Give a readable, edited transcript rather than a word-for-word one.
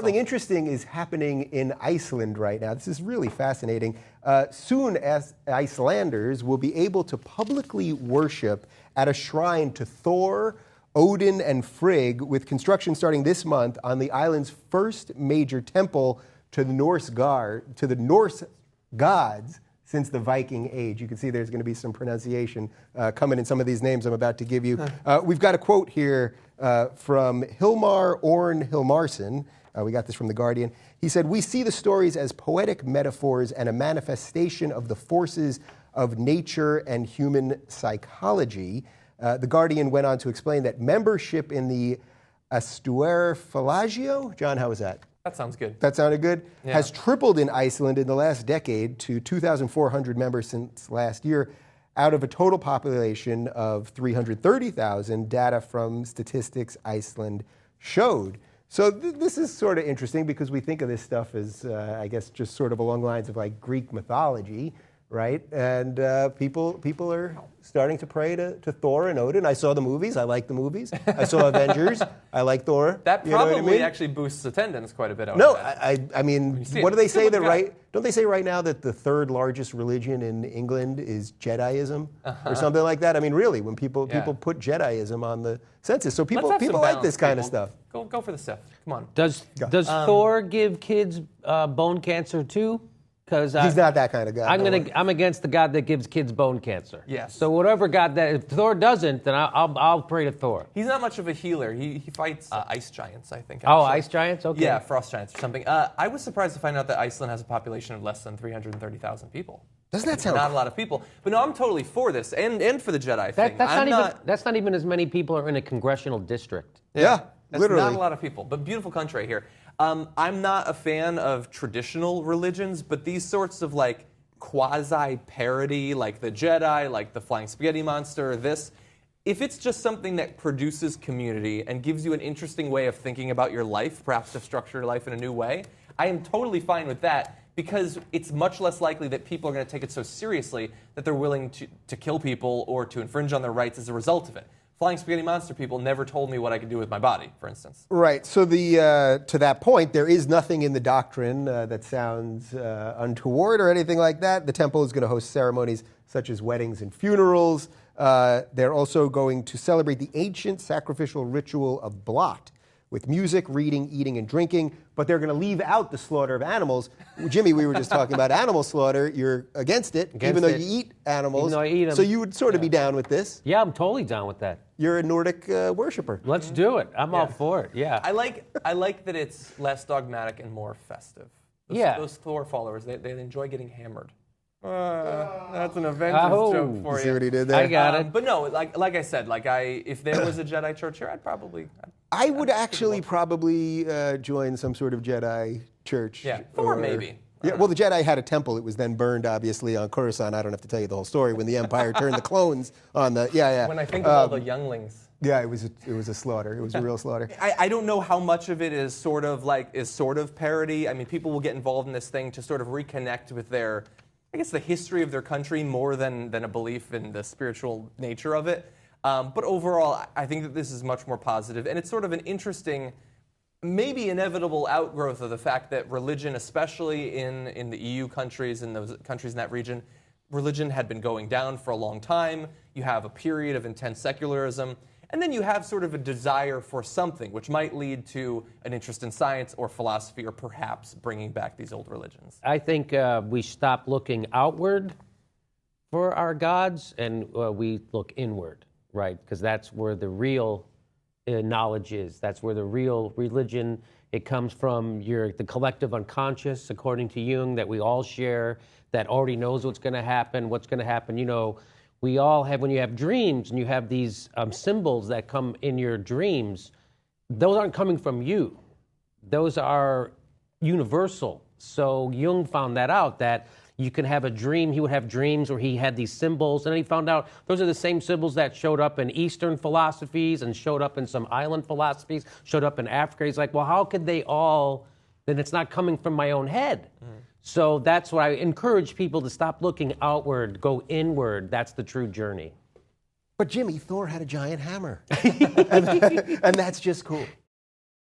Something interesting is happening in Iceland right now. This is really fascinating. Soon, as Icelanders will be able to publicly worship at a shrine to Thor, Odin, and Frigg, with construction starting this month on the island's first major temple to the Norse gods since the Viking Age. You can see there's going to be some pronunciation coming in some of these names I'm about to give you. We've got a quote here from Hilmar Orn Hilmarsson. We got this from The Guardian. He said, "We see the stories as poetic metaphors and a manifestation of the forces of nature and human psychology." The Guardian went on to explain that membership in the Astuarfélagið, John, how was that? That sounds good. That sounded good? Yeah. Has tripled in Iceland in the last decade to 2,400 members since last year, out of a total population of 330,000, data from Statistics Iceland showed. So this is sort of interesting because we think of this stuff as, I guess, just sort of along the lines of like Greek mythology, right? And people are starting to pray to Thor and Odin. I saw the movies. I like the movies. I saw Avengers. I like Thor. That You know what I probably mean? actually boosts attendance quite a bit. No, I mean, see it. what do they It's a say good that guy. don't they say right now that the third largest religion in England is Jediism or something like that? I mean, really, when people put Jediism on the census, so Let's people have some like balance, this kind of people. stuff. Go for the Sith. Come on. Does Thor give kids bone cancer too? Because He's not that kind of guy. I'm against the God that gives kids bone cancer. Yes. So whatever God that if Thor doesn't, then I'll pray to Thor. He's not much of a healer. He fights ice giants, I think. Oh, actually. ice giants. Okay. Yeah, frost giants or something. I was surprised to find out that Iceland has a population of less than 330,000 people. Doesn't that sound Not a lot of people. But no, I'm totally for this and for the Jedi thing. That's not even as many people are in a congressional district. Yeah, That's literally. not a lot of people, but beautiful country right here. I'm not a fan of traditional religions, but these sorts of like quasi-parody, like the Jedi, like the Flying Spaghetti Monster, if it's just something that produces community and gives you an interesting way of thinking about your life, perhaps to structure your life in a new way, I am totally fine with that because it's much less likely that people are going to take it so seriously that they're willing to kill people or to infringe on their rights as a result of it. Flying Spaghetti Monster people never told me what I could do with my body, for instance. Right. So to that point, there is nothing in the doctrine that sounds untoward or anything like that. The temple is going to host ceremonies such as weddings and funerals. They're also going to celebrate the ancient sacrificial ritual of Blot with music, reading, eating, and drinking, but they're going to leave out the slaughter of animals. Jimmy, we were just talking about animal slaughter. You're against it, even though you eat animals. Even though I eat 'em. So you would sort of be down with this. Yeah, I'm totally down with that. You're a Nordic worshiper. Let's do it. I'm all for it. Yeah. I like that it's less dogmatic and more festive. Those Thor followers, they enjoy getting hammered. That's an Avengers joke for you. See what he did there? I got it. But no, like I said, if there was a Jedi church here, I would actually probably join some sort of Jedi church. Yeah, Thor maybe. Yeah, well, the Jedi had a temple. It was then burned, obviously, on Coruscant. I don't have to tell you the whole story. When the Empire turned the clones on the... Yeah. When I think of all the younglings. Yeah, it was a slaughter. It was a real slaughter. I don't know how much of it is sort of parody. I mean, people will get involved in this thing to sort of reconnect with their, I guess, the history of their country more than a belief in the spiritual nature of it. But overall, I think that this is much more positive, and it's sort of an interesting, maybe inevitable outgrowth of the fact that religion, especially in the EU countries and those countries in that region, religion had been going down for a long time. You have a period of intense secularism, and then you have sort of a desire for something, which might lead to an interest in science or philosophy, or perhaps bringing back these old religions. I think we stop looking outward for our gods and we look inward, right? Because that's where the real knowledge is. That's where the real religion, it comes from the collective unconscious, according to Jung, that we all share, that already knows what's going to happen. You know, we all have, when you have dreams and you have these symbols that come in your dreams, those aren't coming from you. Those are universal. So Jung found that out, that you can have a dream. He would have dreams where he had these symbols, and then he found out those are the same symbols that showed up in Eastern philosophies and showed up in some island philosophies, showed up in Africa. He's like, well, how could they all, then it's not coming from my own head. So that's why I encourage people to stop looking outward, go inward. That's the true journey. But Jimmy, Thor had a giant hammer. and that's just cool.